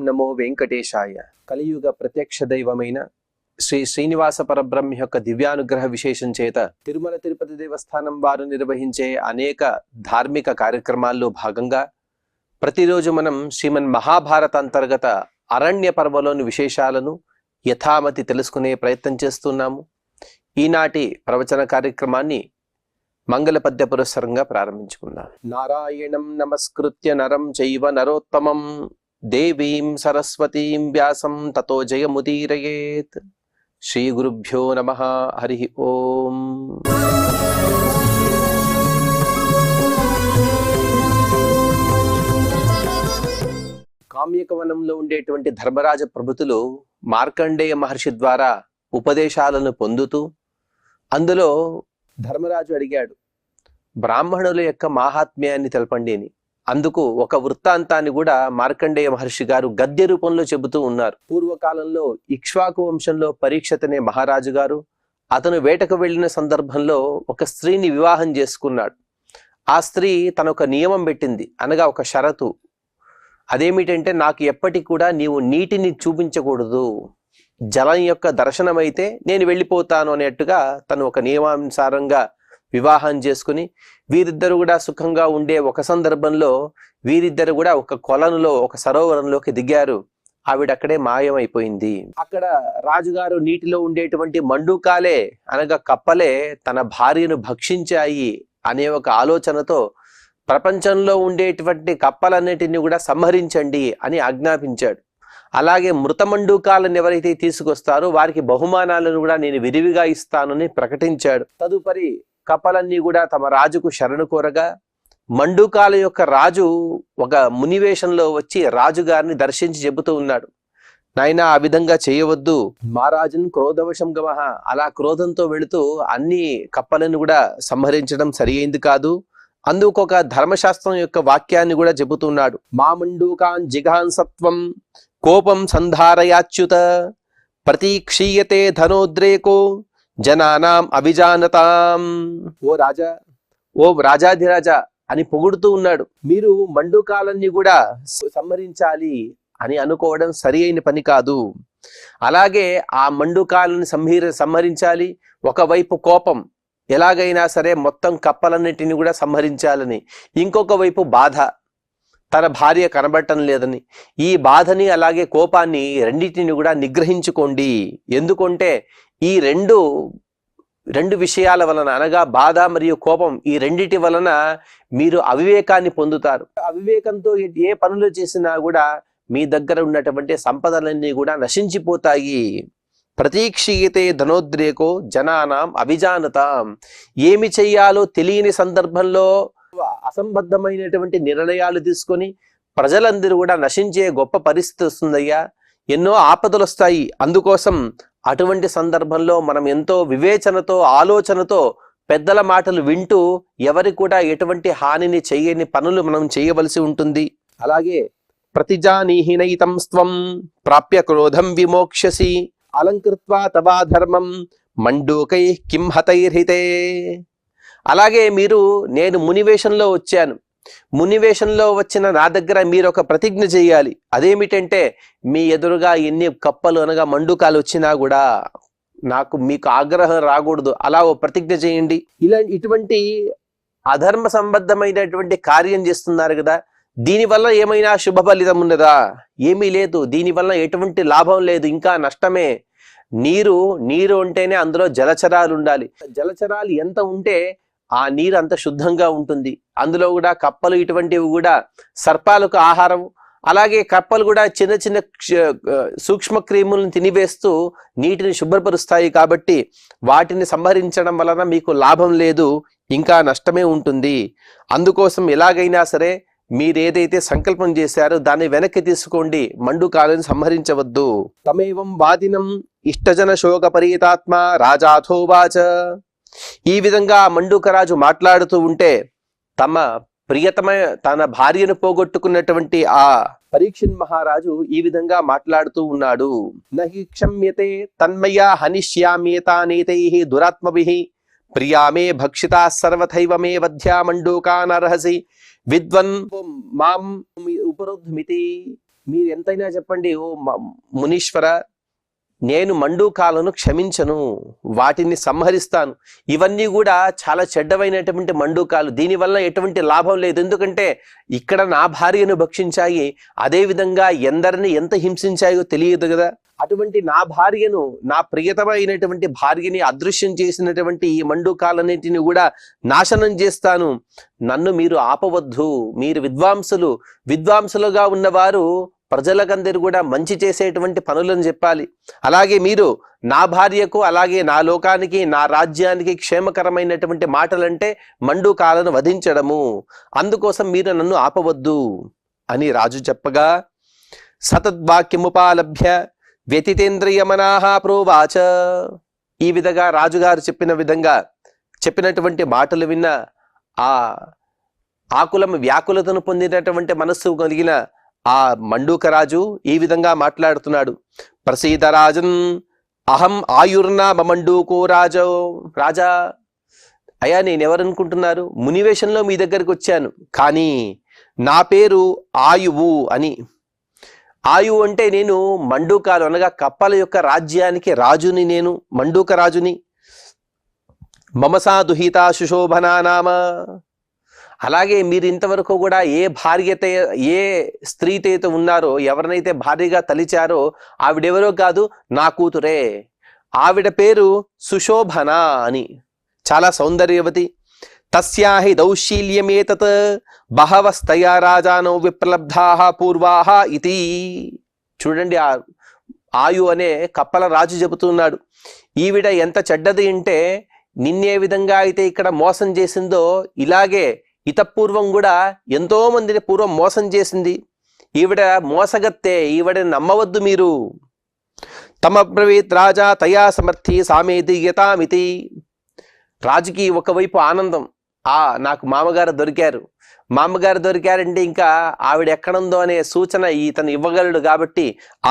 నమో వెంకటేశాయ. కలియుగ ప్రత్యక్ష దైవమైన శ్రీ శ్రీనివాస పరబ్రహ్మ యొక్క దివ్యానుగ్రహ విశేషం చేత తిరుమల తిరుపతి దేవస్థానం వారు నిర్వహించే అనేక ధార్మిక కార్యక్రమాల్లో భాగంగా ప్రతిరోజు మనం శ్రీమన్ మహాభారత అంతర్గత అరణ్య పర్వలోని విశేషాలను యథామతి తెలుసుకునే ప్రయత్నం చేస్తున్నాము. ఈనాటి ప్రవచన కార్యక్రమాన్ని మంగళ పద్య పురస్సరంగా ప్రారంభించుకుందాం. నారాయణం నమస్కృత్య నరం చైవ నరోత్తమం దేవీం సరస్వతీం వ్యాసం తతో జయముదీరయేత్. శ్రీ గురుభ్యో నమః. హరి ఓం. కామ్యకవనంలో ఉండేటువంటి ధర్మరాజ ప్రభుతులు మార్కండేయ మహర్షి ద్వారా ఉపదేశాలను పొందుతూ అందులో ధర్మరాజు అడిగాడు, బ్రాహ్మణుల యొక్క మాహాత్మ్యాన్ని తెలపండి అని. అందుకు ఒక వృత్తాంతాన్ని కూడా మార్కండేయ మహర్షి గారు గద్య రూపంలో చెబుతూ ఉన్నారు. పూర్వకాలంలో ఇక్ష్వాకు వంశంలో పరీక్షిత్ అనే మహారాజు గారు అతను వేటకు వెళ్ళిన సందర్భంలో ఒక స్త్రీని వివాహం చేసుకున్నాడు. ఆ స్త్రీ తన ఒక నియమం పెట్టింది, అనగా ఒక షరతు. అదేమిటంటే, నాకు ఎప్పటికి కూడా నీవు నీటిని చూపించకూడదు, జలం యొక్క దర్శనం అయితే నేను వెళ్ళిపోతాను అనేట్టుగా తను ఒక నియమానుసారంగా వివాహం చేసుకుని వీరిద్దరు కూడా సుఖంగా ఉండే ఒక సందర్భంలో వీరిద్దరు కూడా ఒక కొలనులో ఒక సరోవరంలోకి దిగారు. ఆవిడ అక్కడే మాయమైపోయింది. అక్కడ రాజుగారు నీటిలో ఉండేటువంటి మండూకాలే అనగా కప్పలే తన భార్యను భక్షించాయి అనే ఒక ఆలోచనతో ప్రపంచంలో ఉండేటువంటి కప్పలన్నిటిని కూడా సంహరించండి అని ఆజ్ఞాపించాడు. అలాగే మృతమండూకాలను ఎవరైతే తీసుకొస్తారో వారికి బహుమానాలను కూడా నేను విరివిగా ఇస్తానని ప్రకటించాడు. తదుపరి కప్పలన్నీ కూడా తమ రాజుకు శరణు కోరగా మండూకాల యొక్క రాజు ఒక మునివేషంలో వచ్చి రాజుగారిని దర్శించి చెబుతూ ఉన్నాడు, నాయనా ఆ విధంగా చేయవద్దు, మహారాజును క్రోధవశం గమః. అలా క్రోధంతో వెళుతూ అన్ని కప్పలను కూడా సంహరించడం సరి అయింది కాదు. అందుకు ఒక ధర్మశాస్త్రం యొక్క వాక్యాన్ని కూడా చెబుతున్నాడు. మా మండూకాన్ జిఘాంసత్వం కోపం సంధారయాచ్యుత ప్రతీక్షీయతే ధనోద్రేకో జనానాం అవిజానతాం. ఓ రాజాధిరాజా అని పొగుడుతూ ఉన్నాడు. మీరు మండూకాలన్నీ కూడా సంహరించాలి అని అనుకోవడం సరి అయిన పని కాదు. అలాగే ఆ మండూకాలను సంహరించాలి. ఒకవైపు కోపం, ఎలాగైనా సరే మొత్తం కప్పలన్నిటిని కూడా సంహరించాలని, ఇంకొక వైపు బాధ, తన భార్య కనబడటం లేదని. ఈ బాధని అలాగే కోపాన్ని రెండింటిని కూడా నిగ్రహించుకోండి. ఎందుకంటే ఈ రెండు విషయాల వలన, అనగా బాధ మరియు కోపం, ఈ రెండిటి వలన మీరు అవివేకాన్ని పొందుతారు. అవివేకంతో ఏ పనులు చేసినా కూడా మీ దగ్గర ఉన్నటువంటి సంపదలన్నీ కూడా నశించిపోతాయి. ప్రతీక్షీయతే ధనోద్రేకో జనానాం అవిజానతాం. ఏమి చెయ్యాలో తెలియని సందర్భంలో అసంబద్ధమైనటువంటి నిర్ణయాలు తీసుకొని ప్రజలందరూ కూడా నశించే గొప్ప పరిస్థితి వస్తుందయ్యా. ఎన్నో ఆపదలు వస్తాయి. అందుకోసం అటువంటి సందర్భంలో మనం ఎంతో వివేచనతో, ఆలోచనతో పెద్దల మాటలు వింటూ ఎవరి కూడా ఎటువంటి హానిని చేయని పనులు మనం చేయవలసి ఉంటుంది. అలాగే ప్రతిజానీహినైతం స్వం ప్రాప్య క్రోధం విమోక్ష్యసి అలంకృత్వా తవా ధర్మం మండూకై కిం హతైర్హితే. అలాగే నేను మునివేషంలో వచ్చాను, మునివేషంలో వచ్చిన నా దగ్గర మీరు ఒక ప్రతిజ్ఞ చేయాలి. అదేమిటంటే, మీ ఎదురుగా ఎన్ని కప్పలు అనగా మండూకాలు వచ్చినా కూడా మీకు ఆగ్రహం రాకూడదు, అలా ఓ ప్రతిజ్ఞ చేయండి. ఇటువంటి అధర్మ సంబద్ధమైనటువంటి కార్యం చేస్తున్నారు కదా, దీనివల్ల ఏమైనా శుభ ఫలితం ఉన్నదా? ఏమీ లేదు. దీనివల్ల ఎటువంటి లాభం లేదు, ఇంకా నష్టమే. నీరు ఉంటేనే అందులో జలచరాలు ఉండాలి. జలచరాలు ఎంత ఉంటే ఆ నీరు అంత శుద్ధంగా ఉంటుంది. అందులో కూడా కప్పలు ఇటువంటివి కూడా సర్పాలకు ఆహారం. అలాగే కప్పలు కూడా చిన్న చిన్న సూక్ష్మ క్రిములను తినివేస్తూ నీటిని శుభ్రపరుస్తాయి. కాబట్టి వాటిని సంహరించడం వలన మీకు లాభం లేదు, ఇంకా నష్టమే ఉంటుంది. అందుకోసం ఎలాగైనా సరే మీరేదైతే సంకల్పం చేశారో దాన్ని వెనక్కి తీసుకోండి, మండూకాలను సంహరించవద్దు. తమేవం వాదినం ఇష్టజన శోక పరీతాత్మ రాజాథోవాచ. ఈ విధంగా మండూకరాజు మాట్లాడుతూ ఉంటే తన భార్యను పోగొట్టుకున్నటువంటి ఆ పరీక్షిత్ మహారాజు ఈ విధంగా మాట్లాడుతూ ఉన్నాడు. నహి క్షమ్యతే తన్మయా హనిష్యామ్యేతానేతైః దురాత్మభిః ప్రియామే భక్షితా సర్వథైవ మే వధ్యా మండూకానర్హసి విద్వన్ మాం ఉపరుద్మితి. మీరు ఎంతైనా చెప్పండి, ఓ మునీశ్వర, నేను మండూకాలను క్షమించను, వాటిని సంహరిస్తాను. ఇవన్నీ కూడా చాలా చెడ్డవైనటువంటి మండూకాలు, దీనివల్ల ఎటువంటి లాభం లేదు. ఎందుకంటే ఇక్కడ నా భార్యను భక్షించాయి, అదేవిధంగా ఎందరిని ఎంత హింసించాయో తెలియదు కదా. అటువంటి నా భార్యను, నా ప్రియతమైనటువంటి భార్యని అదృశ్యం చేసినటువంటి ఈ మండూకాలన్నింటిని కూడా నాశనం చేస్తాను. నన్ను మీరు ఆపవద్దు. మీరు విద్వాంసులుగా ఉన్నవారు ప్రజలకందరూ కూడా మంచి చేసేటువంటి పనులను చెప్పాలి. అలాగే మీరు నా భార్యకు, అలాగే నా లోకానికి, నా రాజ్యానికి క్షేమకరమైనటువంటి మాటలంటే మండూకాలను వధించడము. అందుకోసం మీరు నన్ను ఆపవద్దు అని రాజు చెప్పగా, సతద్వాక్యముపాలభ్య వ్యతితేంద్రియమనాహ ప్రోవాచ. ఈ విధంగా రాజుగారు చెప్పినటువంటి మాటలు విన్న ఆ ఆకులం వ్యాకులతను పొందినటువంటి మనస్సు కలిగిన ఆ మండూకరాజు ఈ విధంగా మాట్లాడుతున్నాడు. ప్రసీదరాజన్ అహం ఆయుర్నామ మండూకో రాజా. అయ్యా, నేనెవరనుకుంటున్నారు? మునివేషంలో మీ దగ్గరికి వచ్చాను, కానీ నా పేరు ఆయువు అని. ఆయువు అంటే నేను మండూకాలు అనగా కప్పల యొక్క రాజ్యానికి రాజుని, నేను మండూక రాజుని. మమసా దుహిత సుశోభనా నామ. అలాగే మీరు ఇంతవరకు కూడా ఏ స్త్రీతో ఉన్నారో, ఎవరినైతే భార్యగా తలిచారో ఆవిడెవరో కాదు, నా కూతురే. ఆవిడ పేరు సుశోభన అని, చాలా సౌందర్యవతి. తస్యాహి దౌశీల్యమేతత్ బహవస్తయా రాజానో విప్లబ్ధాః పూర్వాః ఇతి. చూడండి, ఆయు అనే కప్పల రాజు చెబుతున్నాడు, ఈవిడ ఎంత చెడ్డది అంటే నిన్నే విధంగా అయితే ఇక్కడ మోసం చేసిందో, ఇలాగే ఇతపూర్వం కూడా ఎంతో మందిని పూర్వం మోసం చేసింది. ఈవిడ మోసగత్తే, ఈవిడని నమ్మవద్దు మీరు. తమబ్రవీత్ రాజా తయా సమర్థి సామేతి యతామితి. రాజుకి ఒకవైపు ఆనందం, నాకు మామగారు దొరికారంటే ఇంకా ఆవిడ ఎక్కడుందో అనే సూచన ఇతను ఇవ్వగలడు కాబట్టి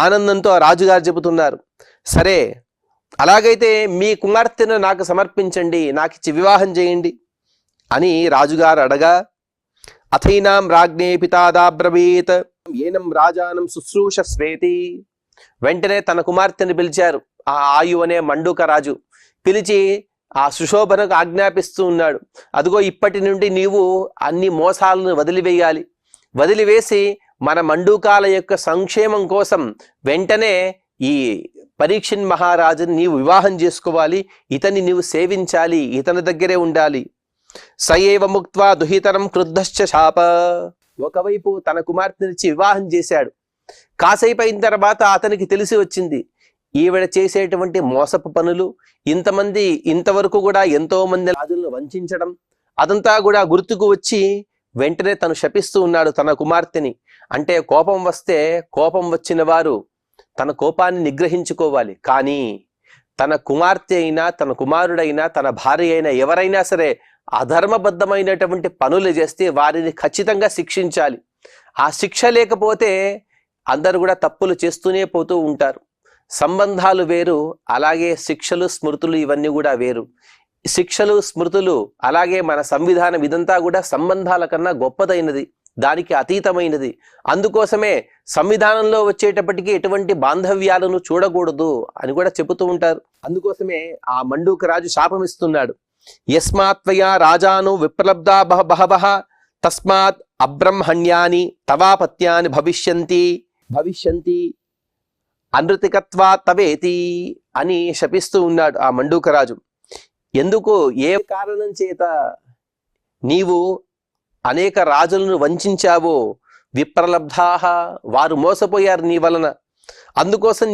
ఆనందంతో రాజుగారు చెబుతున్నారు. సరే, అలాగైతే మీ కుమార్తెను నాకు సమర్పించండి, నాకు ఇచ్చి వివాహం చేయండి అని రాజుగారు అడగా, అథైనాం రాజ్ఞే పితాదాబ్రవీత్ ఏనం రాజానం శుశ్రూష స్వేతి. వెంటనే తన కుమార్తెను పిలిచారు. ఆ ఆయు అనే మండూక రాజు పిలిచి ఆ సుశోభనకు ఆజ్ఞాపిస్తూ ఉన్నాడు, అదిగో ఇప్పటి నుండి నీవు అన్ని మోసాలను వదిలివేసి మన మండూకాల యొక్క సంక్షేమం కోసం వెంటనే ఈ పరీక్షిన్ మహారాజుని నీవు వివాహం చేసుకోవాలి, ఇతన్ని నీవు సేవించాలి, ఇతని దగ్గరే ఉండాలి. సయేవ ముక్త్వా దుహితరం క్రుద్ధశ్చ శాప. ఒకవైపు తన కుమార్తెనిచ్చి వివాహం చేశాడు. కాసేపు అయిన తర్వాత అతనికి తెలిసి వచ్చింది, ఈవిడ చేసేటువంటి మోసపు పనులు, ఇంతవరకు కూడా ఎంతో మంది రాజులను వంచడం, అదంతా కూడా గుర్తుకు వచ్చి వెంటనే తను శపిస్తూ ఉన్నాడు తన కుమార్తెని. అంటే కోపం వచ్చిన వారు తన కోపాన్ని నిగ్రహించుకోవాలి. కానీ తన కుమార్తె అయినా, తన కుమారుడైనా, తన భార్య అయినా, ఎవరైనా సరే అధర్మబద్ధమైనటువంటి పనులు చేస్తే వారిని ఖచ్చితంగా శిక్షించాలి. ఆ శిక్ష లేకపోతే అందరూ కూడా తప్పులు చేస్తూనే పోతూ ఉంటారు. సంబంధాలు వేరు, అలాగే శిక్షలు స్మృతులు ఇవన్నీ కూడా వేరు. శిక్షలు స్మృతులు అలాగే మన సంవిధానం ఇదంతా కూడా సంబంధాల కన్నా గొప్పదైనది, దానికి అతీతమైనది. అందుకోసమే సంవిధానంలో వచ్చేటప్పటికీ ఎటువంటి బాంధవ్యాలను చూడకూడదు అని కూడా చెబుతూ ఉంటారు. అందుకోసమే ఆ మండూక రాజు శాపమిస్తున్నాడు. యస్మాత్వయా రాజాను విప్లబ్ధా బహవః తస్మాత్ అబ్రహ్మణ్యాని తవాపత్యాని భవిష్యంతి అనృతికత్వా తవేతి అని శపిస్తూ ఉన్నాడు ఆ మండూకరాజు. ఎందుకు, ఏ కారణం చేత నీవు అనేక రాజులను వంచావో, విప్రలబ్ధాః వారు మోసపోయారు నీ వలన. అందుకోసం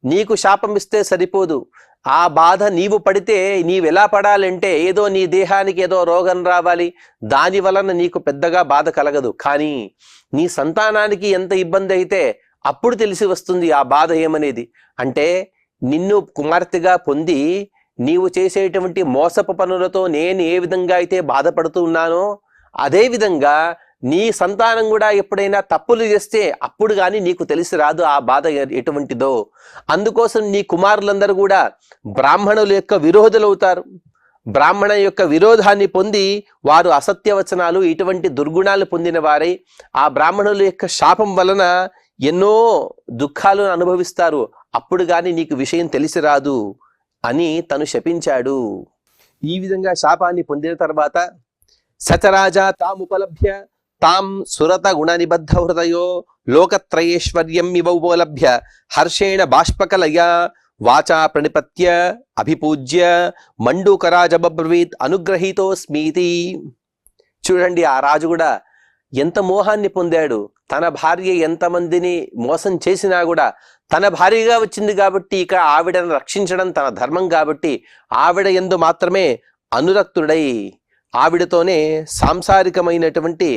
నీకు శాపం ఇస్తే సరిపోదు, ఆ బాధ నీవు పడితే నీవెలా పడాలంటే ఏదో నీ దేహానికి ఏదో రోగం రావాలి, దాని వలన నీకు పెద్దగా బాధ కలగదు. కానీ నీ సంతానానికి ఎంత ఇబ్బంది అయితే అప్పుడు తెలిసి వస్తుంది ఆ బాధ ఏమనేది. అంటే నిన్ను కుమార్తెగా పొంది నీవు చేసేటువంటి మోసపు పనులతో నేను ఏ విధంగా అయితే బాధపడుతూ ఉన్నానో, అదే విధంగా నీ సంతానం కూడా ఎప్పుడైనా తప్పులు చేస్తే అప్పుడు కానీ నీకు తెలిసి రాదు ఆ బాధ ఎటువంటిదో. అందుకోసం నీ కుమారులందరూ కూడా బ్రాహ్మణుల యొక్క విరోధులు అవుతారు. బ్రాహ్మణ యొక్క విరోధాన్ని పొంది వారు అసత్యవచనాలు, ఇటువంటి దుర్గుణాలు పొందిన వారై ఆ బ్రాహ్మణుల యొక్క శాపం వలన ఎన్నో దుఃఖాలను అనుభవిస్తారు, అప్పుడు గాని నీకు విషయం తెలిసి రాదు అని తను శపించాడు. ఈ విధంగా శాపాన్ని పొందిన తర్వాత సచరాజా తాముపలభ్య తాం సురత గుణ నిబద్ధ హృదయో లోకత్రయేశ్వర్యం ఇవ ఉపలభ్య హర్షేణ బాష్పకలయ వాచా ప్రణిపత్య అభిపూజ్య మండూకరాజబ్రవీత్ అనుగ్రహీతోస్మీతి. చూడండి, ఆ రాజు కూడా ఎంత మోహాన్ని పొందాడు. తన భార్య ఎంతమందిని మోసం చేసినా కూడా తన భార్యగా వచ్చింది కాబట్టి ఇక ఆవిడను రక్షించడం తన ధర్మం కాబట్టి ఆవిడ యందు మాత్రమే అనురక్తుడై ఆవిడతోనే సాంసారికమైనటువంటి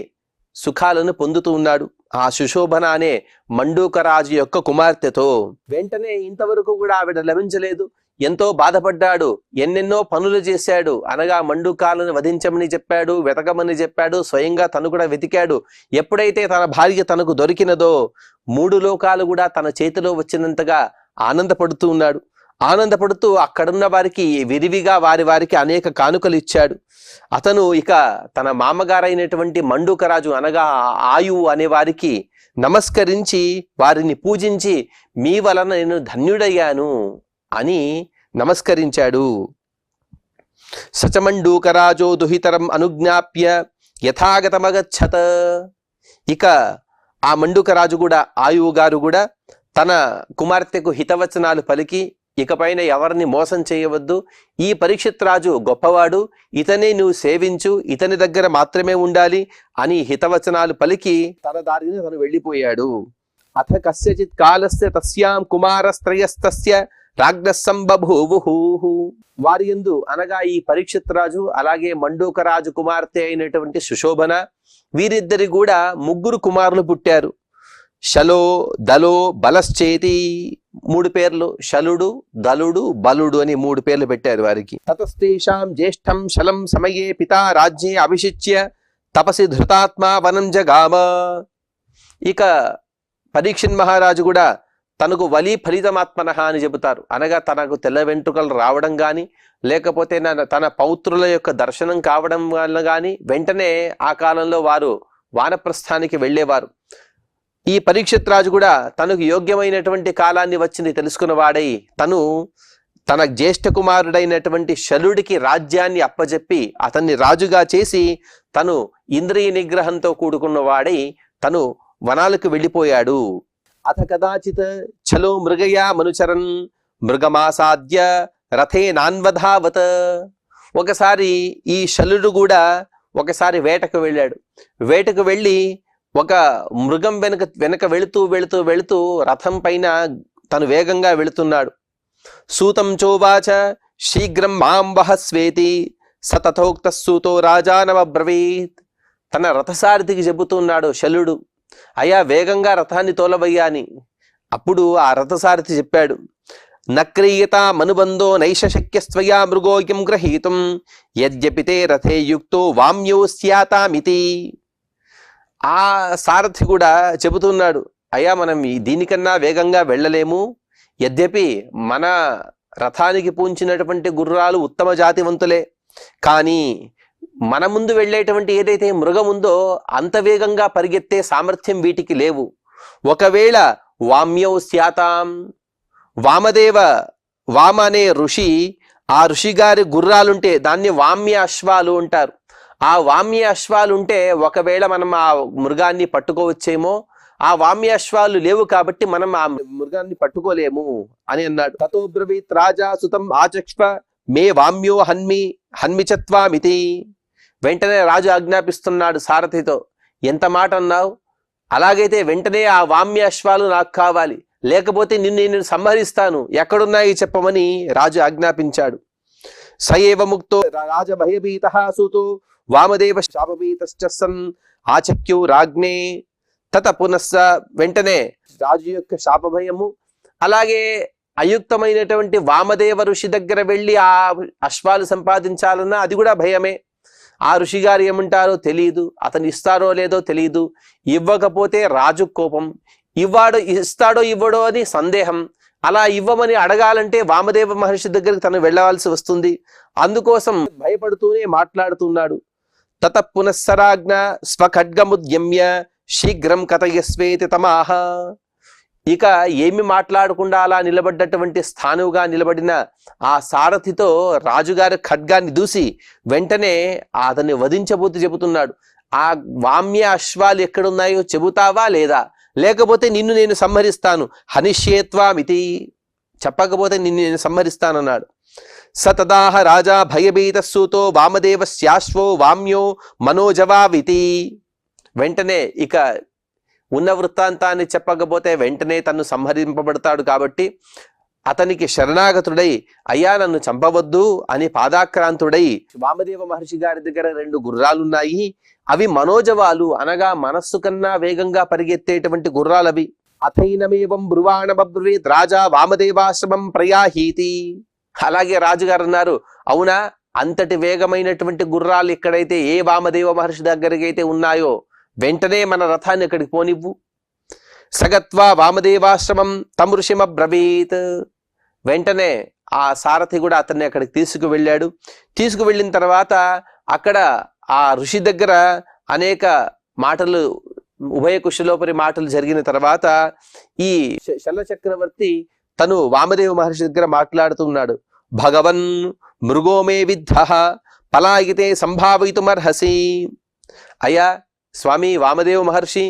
సుఖాలను పొందుతూ ఉన్నాడు. ఆ సుశోభన అనే మండూకరాజు యొక్క కుమార్తెతో. వెంటనే ఇంతవరకు కూడా ఆవిడ లభించలేదు. ఎంతో బాధపడ్డాడు, ఎన్నెన్నో పనులు చేశాడు. అనగా మండూకాలను వధించమని చెప్పాడు, వెతకమని చెప్పాడు, స్వయంగా తను కూడా వెతికాడు. ఎప్పుడైతే తన భార్య తనకు దొరికినదో 3 లోకాలు కూడా తన చేతిలో వచ్చినంతగా ఆనందపడుతూ ఉన్నాడు. ఆనందపడుతూ అక్కడున్న వారికి విరివిగా వారికి అనేక కానుకలు ఇచ్చాడు. అతను ఇక తన మామగారైనటువంటి మండూకరాజు అనగా ఆయువు అనే వారికి నమస్కరించి వారిని పూజించి మీ వలన నేను ధన్యుడయ్యాను అని నమస్కరించాడు. సచమండూకరాజో దుహితరం అనుజ్ఞాప్య యథాగతమగచ్చత. ఇక ఆ మండూకరాజు కూడా ఆయువు గారు కూడా తన కుమార్తెకు హితవచనాలు పలికి ఇకపైన ఎవరిని మోసం చేయవద్దు, ఈ పరీక్షిత్ రాజు గొప్పవాడు, ఇతనే నువ్వు సేవించు, ఇతని దగ్గర మాత్రమే ఉండాలి అని హితవచనాలు పలికి తన దారిని తను వెళ్ళిపోయాడు. అథ కస్యచిత్ కాలస్య తస్యాం కుమారస్త్రయస్తస్య రాజ్ఞస్సంబభూవుః. వారి యందు అనగా ఈ పరీక్షిత్ రాజు అలాగే మండూకరాజు కుమార్తె అయినటువంటి సుశోభన, వీరిద్దరి కూడా 3 కుమారులు పుట్టారు. శలో దలో బలశ్చేతి 3 పేర్లు, శలుడు దలుడు బలుడు అని 3 పేర్లు పెట్టారు వారికి. తతస్తేషాం జ్యేష్ఠం శలం సమయే పితా రాజ్యే అభిషిచ్య తపసి ధృతాత్మా వనం జగామ. ఇక పరీక్షిత్ మహారాజు కూడా తనకు వలి ఫలితమాత్మనః అని చెబుతారు. అనగా తనకు తెల్ల వెంట్రుకలు రావడం గాని లేకపోతే తన పౌత్రుల యొక్క దర్శనం కావడం వల్ల గాని వెంటనే ఆ కాలంలో వారు వానప్రస్థానికి వెళ్ళేవారు. ఈ పరీక్షిత్ రాజు కూడా తనకు యోగ్యమైనటువంటి కాలాన్ని వచ్చింది తెలుసుకున్నవాడై తను తన జ్యేష్ఠ కుమారుడైనటువంటి శలుడికి రాజ్యాన్ని అప్పజెప్పి అతన్ని రాజుగా చేసి తను ఇంద్రియ నిగ్రహంతో కూడుకున్న వాడై తను వనాలకు వెళ్ళిపోయాడు. అథ కదాచిత్ చలో మృగయా మనుచరన్ మృగమాసాద్య రథే నాన్వధావత. ఒకసారి ఈ శలుడు కూడా ఒకసారి వేటకు వెళ్ళాడు. వేటకు వెళ్ళి ఒక మృగం వెనక వెళుతూ రథం పైన తను వేగంగా వెళుతున్నాడు. సూతం చోవాచ శీఘ్రం మాం వహస్వేతి సతథోక్త సూతో రాజానమబ్రవీత్. తన రథసారథికి చెబుతున్నాడు శలుడు, అయ్యా వేగంగా రథాన్ని తోలవయ్యా అని. అప్పుడు ఆ రథసారథి చెప్పాడు, నక్రీయత మనుబంధో నైష శక్యస్త్వయా మృగోయం గ్రహీతుం యద్యపి తే రథే యుక్తో వామ్యో స్యాతామితి. ఆ సారథి కూడా చెబుతున్నాడు, అయ్యా మనం దీనికన్నా వేగంగా వెళ్ళలేము, యద్యపి మన రథానికి పూంచినటువంటి గుర్రాలు ఉత్తమ జాతివంతులే, కానీ మన ముందు వెళ్ళేటువంటి ఏదైతే మృగం ఉందో అంత వేగంగా పరిగెత్తే సామర్థ్యం వీటికి లేవు. ఒకవేళ వామ్యౌ స్యాతాం, వామ అనే ఋషి, ఆ ఋషి గారి గుర్రాలుంటే దాన్ని వామ్య అశ్వాలు అంటారు. ఆ వామ్య అశ్వాలు ఉంటే ఒకవేళ మనం ఆ మృగాన్ని పట్టుకోవచ్చేమో, ఆ వామ్య అశ్వాలు లేవు కాబట్టి మనం ఆ మృగాన్ని పట్టుకోలేము అని అన్నాడు. తతో బ్రవీత్ రాజా సుతం ఆచక్ష్వ మే వామ్యో హన్మిచత్వామితి. వెంటనే రాజు ఆజ్ఞాపిస్తున్నాడు సారథితో, ఎంత మాట అన్నావు, అలాగైతే వెంటనే ఆ వామ్య అశ్వాలు నాకు కావాలి, లేకపోతే నేను సంహరిస్తాను, ఎక్కడున్నాయి చెప్పమని రాజు ఆజ్ఞాపించాడు. సయేవ ముక్తో రాజ భయభీతః సూతో వామదేవ శాపభీతశ్చ సన్ ఆచక్యు రాజ్ఞే తత పునస్స. వెంటనే రాజు యొక్క శాపభయము అలాగే అయుక్తమైనటువంటి వామదేవ ఋషి దగ్గర వెళ్ళి ఆ అశ్వాలు సంపాదించాలన్నా అది కూడా భయమే. ఆ ఋషి గారు ఏమంటారో తెలియదు, అతను ఇస్తారో లేదో తెలియదు, ఇవ్వకపోతే రాజు కోపం, ఇస్తాడో ఇవ్వడో అని సందేహం. అలా ఇవ్వమని అడగాలంటే వామదేవ మహర్షి దగ్గరికి తను వెళ్ళవలసి వస్తుంది. అందుకోసం భయపడుతూనే మాట్లాడుతున్నాడు. తత పునఃసరాజ్ఞ స్వఖడ్గముద్యమ్య శీఘ్రం కథయస్వేతి తమాహ. ఇక ఏమి మాట్లాడకుండా అలా నిలబడ్డటువంటి స్థానువుగా నిలబడిన ఆ సారథితో రాజుగారి ఖడ్గాన్ని దూసి వెంటనే అతన్ని వధించబోతూ చెబుతున్నాడు. ఆ వామ్య అశ్వాలు ఎక్కడున్నాయో చెబుతావా లేదా, లేకపోతే నిన్ను నేను సంహరిస్తాను. హనిష్యేత్వామితి, చెప్పకపోతే నిన్ను నేను సంహరిస్తానన్నాడు. సతదాహ రాజా భయభీత సూతో వామదేవస్యాశ్వో వామ్యో మనోజవావితి. వెంటనే ఇక ఉన్న వృత్తాంతాన్ని చెప్పకపోతే వెంటనే తను సంహరింపబడతాడు కాబట్టి అతనికి శరణాగతుడై అయ్యా నన్ను చంపవద్దు అని పాదాక్రాంతుడై వామదేవ మహర్షి గారి దగ్గర 2 గుర్రాలున్నాయి. అవి మనోజవాలు, అనగా మనస్సు కన్నా వేగంగా పరిగెత్తేటువంటి గుర్రాలవి. అథైనమేవం బ్రువాణబ్రవీత్ రాజా వామదేవాశ్రమం ప్రయాహీతి. అలాగే రాజుగారు అన్నారు, అవునా, అంతటి వేగమైనటువంటి గుర్రాలు ఎక్కడైతే ఏ వామదేవ మహర్షి దగ్గరికి అయితే ఉన్నాయో వెంటనే మన రథాన్ని అక్కడికి పోనివ్వు. సగత్వా వామదేవాశ్రమం తం ఋషిమబ్రవీత్. వెంటనే ఆ సారథి కూడా అతన్ని అక్కడికి తీసుకువెళ్ళాడు. తీసుకువెళ్ళిన తర్వాత అక్కడ ఆ ఋషి దగ్గర అనేక మాటలు, ఉభయ కుశలోపరి మాటలు జరిగిన తర్వాత ఈ శల చక్రవర్తి తను వామదేవ మహర్షి దగ్గర మాట్లాడుతున్నాడు. భగవన్ మృగోమే విద్ధ పలాయితే సంభావితుమర్హసి. అయ్యా స్వామి వామదేవ మహర్షి,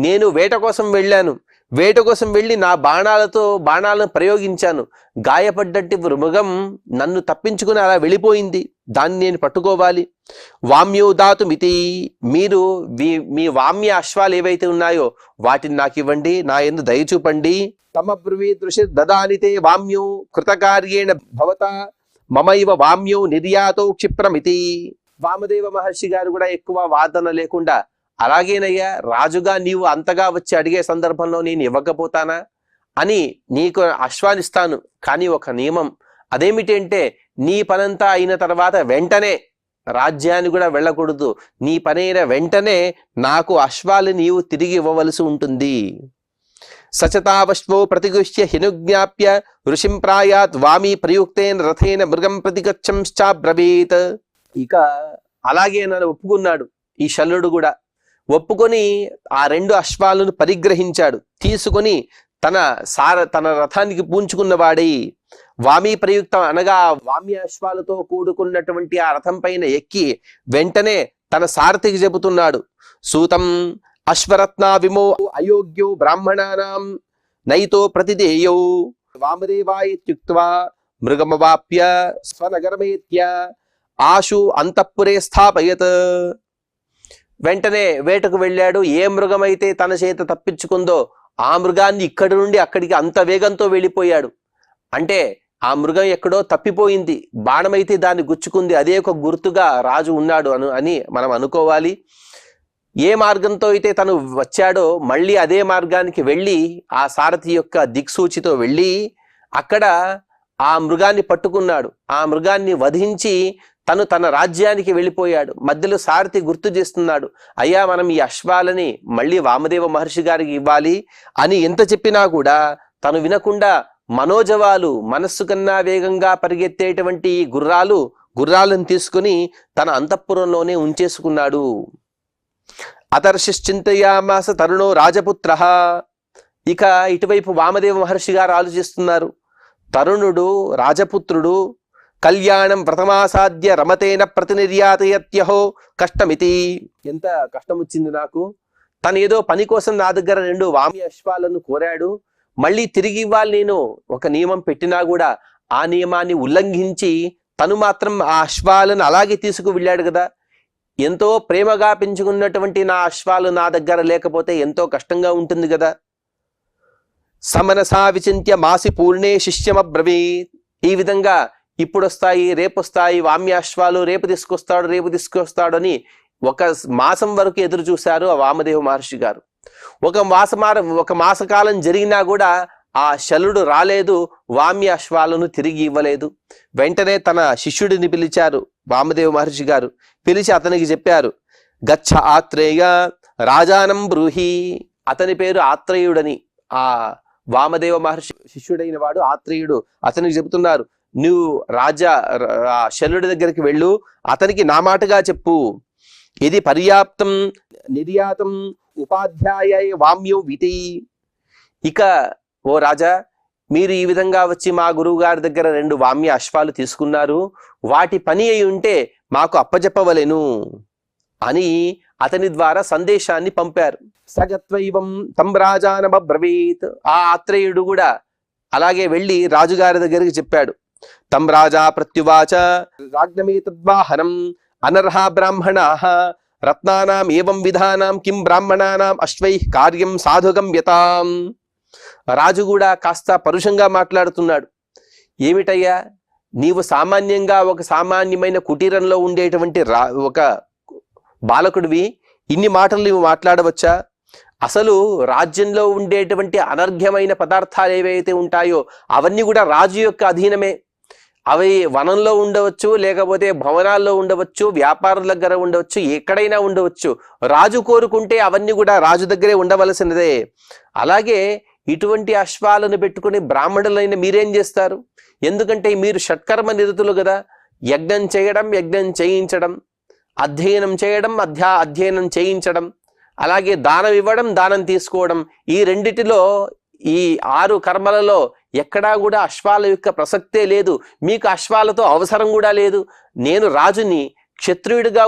నేను వేట కోసం వెళ్ళాను. వేట కోసం వెళ్ళి నా బాణాలను ప్రయోగించాను. గాయపడ్డట్టి మృగం నన్ను తప్పించుకుని అలా వెళ్ళిపోయింది. దాన్ని నేను పట్టుకోవాలి. వామ్యో దాతుమితి, మీరు మీ వామ్య అశ్వాలు ఏవైతే ఉన్నాయో వాటిని నాకు ఇవ్వండి, నా యందు దయ చూపండి. తమబ్రవీత్ ఋషి దదానితే వామ్యో కృతకార్యేణ భవత మమైవ వామ్యో నిర్యాతో క్షిప్రమితి. వామదేవ మహర్షి గారు కూడా ఎక్కువ వాదన లేకుండా, అలాగేనయ్యా రాజుగా నీవు అంతగా వచ్చి అడిగే సందర్భంలో నేను ఇవ్వకపోతానా అని నీకు అశ్వానిస్తాను. కానీ ఒక నియమం, అదేమిటంటే నీ పనంతా అయిన తర్వాత వెంటనే రాజ్యాన్ని కూడా వెళ్ళకూడదు. నీ పనైన వెంటనే నాకు అశ్వాలు నీవు తిరిగి ఇవ్వవలసి ఉంటుంది. సచతావశ్వో ప్రతిగుష్య హినుజ్ఞాప్య ఋషిం ప్రాయాత్ వామీ ప్రయుక్తేన రథేన మృగం ప్రతిగచ్చంశ్చాబ్రవీత్. ఇక అలాగే నన్ను ఒప్పుకున్నాడు ఈ శల్యుడు కూడా. ఒప్పుకొని ఆ 2 అశ్వాలను పరిగ్రహించాడు. తీసుకొని తన రథానికి పూంచుకున్న వాడై వామీ ప్రయుక్తం, అనగా వామ్య అశ్వాలతో కూడుకున్నటువంటి ఆ రథం పైన ఎక్కి వెంటనే తన సారథికి చెబుతున్నాడు. సూతం అశ్వరత్నా విమో అయోగ్యో బ్రాహ్మణానాం నైతో ప్రతిదేయో వామదేవాయిత్యుక్త్వా మృగమవాప్య స్వనగరమేత్య ఆశు అంతఃపురే స్థాపయత్. వెంటనే వేటకు వెళ్ళాడు. ఏ మృగమైతే తన చేత తప్పించుకుందో ఆ మృగాన్ని ఇక్కడి నుండి అక్కడికి అంత వేగంతో వెళ్ళిపోయాడు. అంటే ఆ మృగం ఎక్కడో తప్పిపోయింది, బాణమైతే దాన్ని గుచ్చుకుంది, అదే ఒక గుర్తుగా రాజు ఉన్నాడు అని మనం అనుకోవాలి. ఏ మార్గంతో అయితే తను వచ్చాడో మళ్ళీ అదే మార్గానికి వెళ్ళి ఆ సారథి యొక్క దిక్సూచితో వెళ్ళి అక్కడ ఆ మృగాన్ని పట్టుకున్నాడు. ఆ మృగాన్ని వధించి తన రాజ్యానికి వెళ్ళిపోయాడు. మధ్యలో సారథి గుర్తు చేస్తున్నాడు, అయ్యా మనం ఈ అశ్వాలని మళ్ళీ వామదేవ మహర్షి గారికి ఇవ్వాలి అని ఎంత చెప్పినా కూడా తను వినకుండా మనోజవాలు, మనస్సు కన్నా వేగంగా పరిగెత్తేటువంటి గుర్రాలను తీసుకుని తన అంతఃపురంలోనే ఉంచేసుకున్నాడు. అతర్షిశ్చింతయామాస తరుణో రాజపుత్ర. ఇక ఇటువైపు వామదేవ మహర్షి గారు ఆలోచిస్తున్నారు. తరుణుడు రాజపుత్రుడు కళ్యాణం వ్రతమాసాద్య రమతేన ప్రతినిర్యాతయత్యహో కష్టమితి. ఎంత కష్టం వచ్చింది నాకు. తను ఏదో పని కోసం నా దగ్గర 2 వామ్య అశ్వాలను కోరాడు, మళ్ళీ తిరిగి ఇవ్వాలి నేను ఒక నియమం పెట్టినా కూడా ఆ నియమాన్ని ఉల్లంఘించి తను మాత్రం ఆ అశ్వాలను అలాగే తీసుకు వెళ్ళాడు కదా. ఎంతో ప్రేమగా పెంచుకున్నటువంటి నా అశ్వాలు నా దగ్గర లేకపోతే ఎంతో కష్టంగా ఉంటుంది కదా. సమనసా విచింత్య మాసి పూర్ణే శిష్యమబ్రవీత్. ఈ విధంగా ఇప్పుడు వస్తాయి, రేపు వస్తాయి వామ్యాశ్వాలు, రేపు తీసుకొస్తాడు అని 1 మాసం వరకు ఎదురు చూశారు ఆ వామదేవ మహర్షి గారు. ఒక మాసకాలం జరిగినా కూడా ఆ శలుడు రాలేదు, వామ్య అశ్వాలను తిరిగి ఇవ్వలేదు. వెంటనే తన శిష్యుడిని పిలిచారు వామదేవ మహర్షి గారు. పిలిచి అతనికి చెప్పారు, గచ్చ ఆత్రేయ రాజానం బ్రూహి. అతని పేరు ఆత్రేయుడని. ఆ వామదేవ మహర్షి శిష్యుడైన వాడు ఆత్రేయుడు. అతనికి చెబుతున్నారు, నువ్వు శల్యుడి దగ్గరికి వెళ్ళు, అతనికి నా మాటగా చెప్పు. ఇది పర్యాప్తం నిర్యాతం ఉపాధ్యాయ వామ్యో వితి. ఇక ఓ రాజా, మీరు ఈ విధంగా వచ్చి మా గురువు గారి దగ్గర 2 వామ్య అశ్వాలు తీసుకున్నారు, వాటి పని అయి ఉంటే మాకు అప్పజెప్పవలెను అని అతని ద్వారా సందేశాన్ని పంపారు. సగత్వైవం తం రాజానబ్రవీత్. ఆ ఆత్రేయుడు కూడా అలాగే వెళ్ళి రాజుగారి దగ్గరికి చెప్పాడు. తం రాజా ప్రత్యువాచ రాజ్ఞమేతద్వాహనం అనర్హా బ్రాహ్మణాః రత్నానాం ఏవం విధానాం కిం బ్రాహ్మణానాం అశ్వైః కార్యం సాధుగమ్యతాం. రాజు కూడా కాస్త పరుషంగా మాట్లాడుతున్నాడు. ఏమిటయ్యా, నీవు సామాన్యంగా ఒక సామాన్యమైన కుటీరంలో ఉండేటువంటి ఒక బాలకుడివి, ఇన్ని మాటలు నీవు మాట్లాడవచ్చా? అసలు రాజ్యంలో ఉండేటువంటి అనర్ఘ్యమైన పదార్థాలు ఏవైతే ఉంటాయో అవన్నీ కూడా రాజు యొక్క అధీనమే. అవి వనంలో ఉండవచ్చు, లేకపోతే భవనాల్లో ఉండవచ్చు, వ్యాపారుల దగ్గర ఉండవచ్చు, ఎక్కడైనా ఉండవచ్చు. రాజు కోరుకుంటే అవన్నీ కూడా రాజు దగ్గరే ఉండవలసినదే. అలాగే ఇటువంటి అశ్వాలను పెట్టుకుని బ్రాహ్మణులైన మీరేం చేస్తారు? ఎందుకంటే మీరు షట్కర్మ నిరతులు కదా. యజ్ఞం చేయడం, యజ్ఞం చేయించడం, అధ్యయనం చేయడం, అధ్యయనం చేయించడం, అలాగే దానం ఇవ్వడం, దానం తీసుకోవడం, ఈ రెండిటిలో ఈ 6 కర్మలలో ఎక్కడా కూడా అశ్వాల యొక్క ప్రసక్తే లేదు. మీకు అశ్వాలతో అవసరం కూడా లేదు. నేను రాజుని, క్షత్రియుడిగా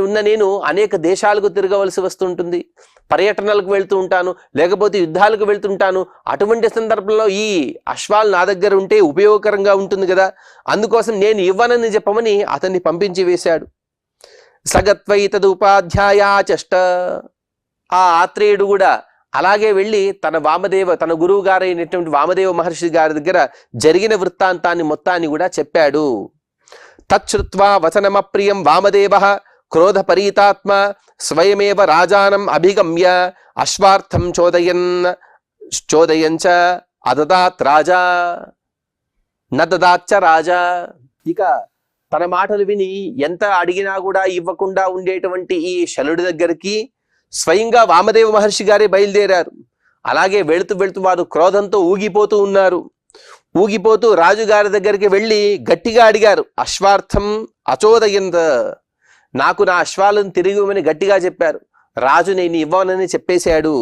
ఉన్న నేను అనేక దేశాలకు తిరగవలసి వస్తుంటుంది, పర్యటనలకు వెళ్తూ ఉంటాను, లేకపోతే యుద్ధాలకు వెళ్తుంటాను. అటువంటి సందర్భంలో ఈ అశ్వాలు నా దగ్గర ఉంటే ఉపయోగకరంగా ఉంటుంది కదా. అందుకోసం నేను ఇవ్వనని చెప్పమని అతన్ని పంపించి వేశాడు. సగత్వైతదుపాధ్యాయాచష్ట. ఆ ఆత్రేయుడు కూడా అలాగే వెళ్ళి తన గురువు గారైనటువంటి వామదేవ మహర్షి గారి దగ్గర జరిగిన వృత్తాంతాన్ని మొత్తాన్ని కూడా చెప్పాడు. తచ్చుత్వా వచనమప్రియం వామదేవః క్రోధపరీతాత్మ స్వయమేవ రాజానం అభిగమ్య అశ్వార్థం చోదయంచ అదదాత్ రాజా నదదాచ్చ రాజా. ఇక తన మాటలు విని ఎంత అడిగినా కూడా ఇవ్వకుండా ఉండేటువంటి ఈ శలుడి దగ్గరికి స్వయంగా వామదేవ మహర్షి గారే బయలుదేరారు. అలాగే వెళుతూ వెళుతూ వారు క్రోధంతో ఊగిపోతూ ఉన్నారు. ఊగిపోతూ రాజుగారి దగ్గరికి వెళ్ళి గట్టిగా అడిగారు. అశ్వార్థం అచోదయంత. నాకు నా అశ్వాలను తిరిగి ఇవ్వమని గట్టిగా చెప్పారు. రాజు నేను ఇవ్వనని చెప్పేశాడు.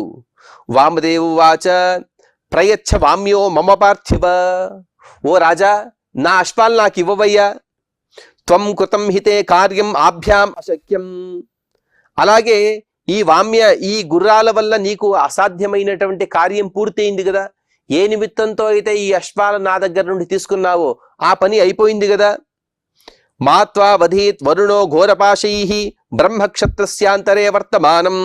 వామదేవు వాచ ప్రయచ్చ వామ్యో మమ పార్థివ. ఓ రాజా, నా అశ్వాలు నాకు ఇవ్వవయ్యా. త్వం కృతం హితే కార్యం ఆభ్యాం అశక్యం. అలాగే ఈ గుర్రాల వల్ల నీకు అసాధ్యమైనటువంటి కార్యం పూర్తయింది కదా. ఏ నిమిత్తంతో అయితే ఈ అశ్వాల నా దగ్గర నుండి తీసుకున్నావో ఆ పని అయిపోయింది కదా. మాత్వా వధీత్ వరుణో ఘోరపాశైః బ్రహ్మక్షత్రస్యాంతరే వర్తమానం.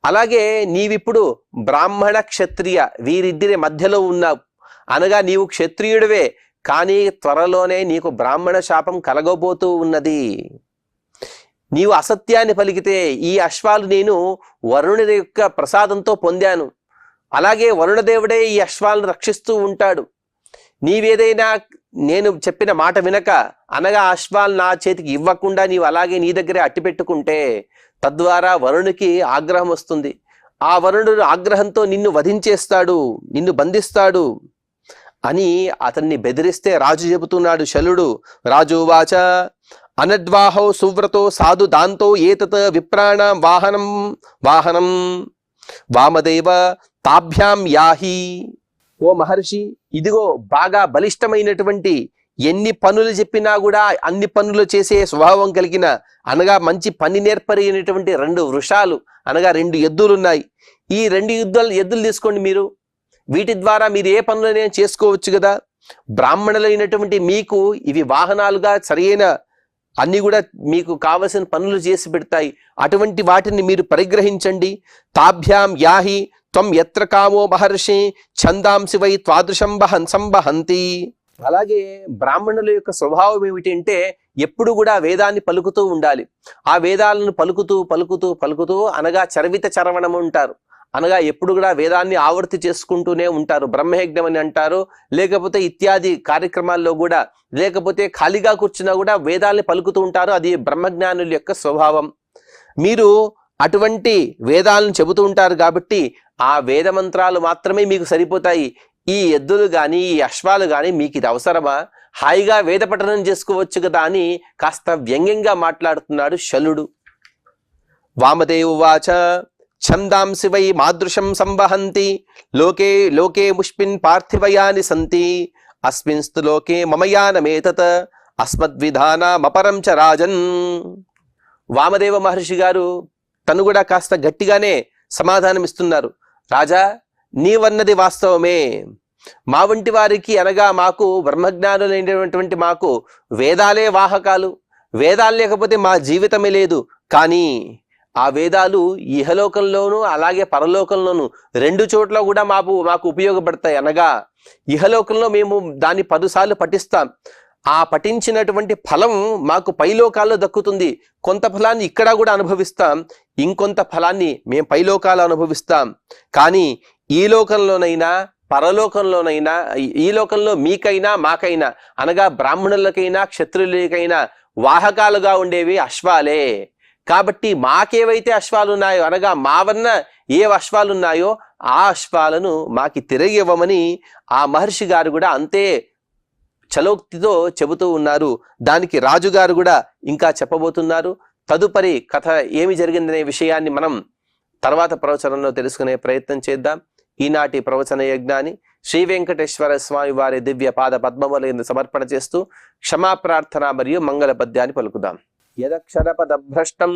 అలాగే నీవిప్పుడు బ్రాహ్మణ క్షత్రియ వీరిద్దరి మధ్యలో ఉన్నావు. అనగా నీవు క్షత్రియుడివే, కానీ త్వరలోనే నీకు బ్రాహ్మణ శాపం కలగబోతూ ఉన్నది. నీవు అసత్యాన్ని పలికితే ఈ అశ్వాలు నేను వరుణుడి యొక్క ప్రసాదంతో పొందాను. అలాగే వరుణదేవుడే ఈ అశ్వాలను రక్షిస్తూ ఉంటాడు. నీవేదైనా నేను చెప్పిన మాట వినక, అనగా అశ్వాలు నా చేతికి ఇవ్వకుండా నీవు అలాగే నీ దగ్గరే అట్టిపెట్టుకుంటే తద్వారా వరుణునికి ఆగ్రహం వస్తుంది. ఆ వరుణుడు ఆగ్రహంతో నిన్ను వధించేస్తాడు, నిన్ను బంధిస్తాడు అని అతన్ని బెదిరిస్తే రాజు చెబుతున్నాడు. శలుడు రాజువాచ అనద్వాహో సువ్రతో సాధు దాంతో ఏతత్ విప్రాణం వాహనం వామదేవ తాభ్యాం యాహి. ఓ మహర్షి, ఇదిగో బాగా బలిష్టమైనటువంటి, ఎన్ని పనులు చెప్పినా కూడా అన్ని పనులు చేసే స్వభావం కలిగిన, అనగా మంచి పని నేర్పరిగినటువంటి 2 వృషాలు, అనగా 2 ఎద్దులున్నాయి. ఈ 2 ఎద్దులు తీసుకోండి మీరు. వీటి ద్వారా మీరు ఏ పనులనే చేసుకోవచ్చు కదా. బ్రాహ్మణులైనటువంటి మీకు ఇవి వాహనాలుగా సరైన అన్ని కూడా మీకు కావలసిన పనులు చేసి పెడతాయి. అటువంటి వాటిని మీరు పరిగ్రహించండి. తాభ్యాం యాహి త్వం ఎత్ర కామో మహర్షి ఛందాంసి వై త్వాదృశం సంవహంతి. అలాగే బ్రాహ్మణుల యొక్క స్వభావం ఏమిటంటే ఎప్పుడు కూడా వేదాన్ని పలుకుతూ ఉండాలి. ఆ వేదాలను పలుకుతూ పలుకుతూ పలుకుతూ, అనగా చరవిత చరవణం ఉంటారు. అనగా ఎప్పుడు కూడా వేదాన్ని ఆవర్తి చేసుకుంటూనే ఉంటారు. బ్రహ్మయజ్ఞం అని అంటారు, లేకపోతే ఇత్యాది కార్యక్రమాల్లో కూడా, లేకపోతే ఖాళీగా కూర్చున్నా కూడా వేదాల్ని పలుకుతూ ఉంటారు. అది బ్రహ్మజ్ఞానుల యొక్క స్వభావం. మీరు అటువంటి వేదాలను చెబుతూ ఉంటారు కాబట్టి ఆ వేద మంత్రాలు మాత్రమే మీకు సరిపోతాయి. ఈ ఎద్దులు కానీ ఈ అశ్వాలు కానీ మీకు ఇది అవసరమా? హాయిగా వేద పఠనం చేసుకోవచ్చు కదా అని కాస్త వ్యంగ్యంగా మాట్లాడుతున్నాడు శలుడు. వామదేవ వాచ ఛందాంసి వై మాదృశం సంవహంతి లోకే లోకే ముష్మిన్ పార్థివయాని సంతి అస్మిన్స్తు లోకే మమయానమేతత్ అస్మద్విధానమపరం చ రాజన్. వామదేవ మహర్షి గారు తను కూడా కాస్త గట్టిగానే సమాధానం ఇస్తున్నారు. రాజా, నీవన్నది వాస్తవమే. మా వంటి వారికి అనగా మాకు బ్రహ్మజ్ఞానులైనటువంటి మాకు వేదాలే వాహకాలు. వేదాలు లేకపోతే మా జీవితమే లేదు. కానీ ఆ వేదాలు ఇహలోకంలోనూ అలాగే పరలోకంలోనూ రెండు చోట్ల కూడా మాకు ఉపయోగపడతాయి. అనగా ఇహలోకంలో మేము దాన్ని 10 సార్లు పఠిస్తాం. ఆ పఠించినటువంటి ఫలం మాకు పైలోకాల్లో దక్కుతుంది. కొంత ఫలాన్ని ఇక్కడ కూడా అనుభవిస్తాం, ఇంకొంత ఫలాన్ని మేము పైలోకాలు అనుభవిస్తాం. కానీ ఈ లోకంలోనైనా పరలోకంలోనైనా, ఈ లోకంలో మీకైనా మాకైనా అనగా బ్రాహ్మణులకైనా క్షత్రియులకైనా వాహకాలుగా ఉండేవి అశ్వాలే. కాబట్టి మాకేవైతే అశ్వాలు ఉన్నాయో అనగా మావన్న ఏ అశ్వాలు ఉన్నాయో ఆ అశ్వాలను మాకి తిరిగి ఇవ్వమని ఆ మహర్షి గారు కూడా అంతే చలోక్తితో చెబుతూ ఉన్నారు. దానికి రాజుగారు కూడా ఇంకా చెప్పబోతున్నారు. తదుపరి కథ ఏమి జరిగిందనే విషయాన్ని మనం తర్వాత ప్రవచనంలో తెలుసుకునే ప్రయత్నం చేద్దాం. ఈనాటి ప్రవచన యజ్ఞాన్ని శ్రీ వెంకటేశ్వర స్వామి వారి దివ్య పాద పద్మములందు సమర్పణ చేస్తూ క్షమాప్రార్థన మరియు మంగళ పద్యాన్ని పలుకుదాం. యదక్షర పదభ్రష్టం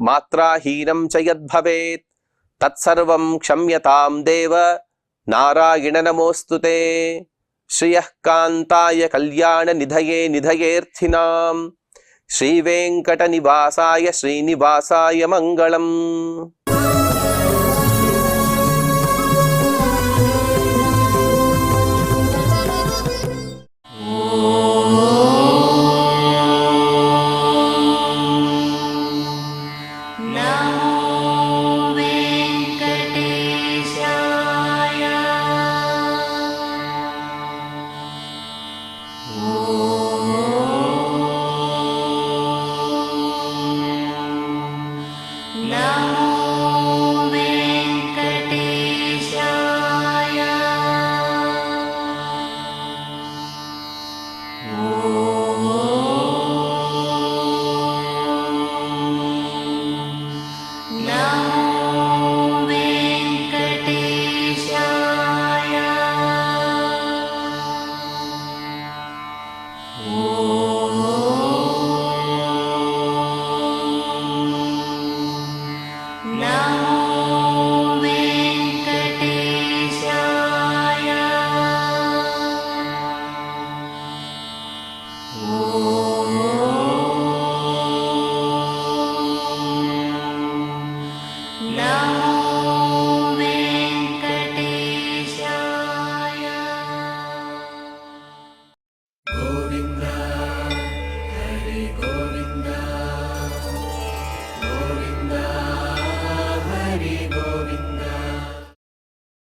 మాత్రాహీనం చ యద్భవేత్ తత్సర్వం క్షమ్యతాం దేవ నారాయణ నమోస్తుతే. శ్రియః కాంతాయ కళ్యాణ నిధయే నిధయేర్థినాం శ్రీ వెంకట నివాసాయ శ్రీనివాసాయ మంగళం.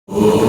Oh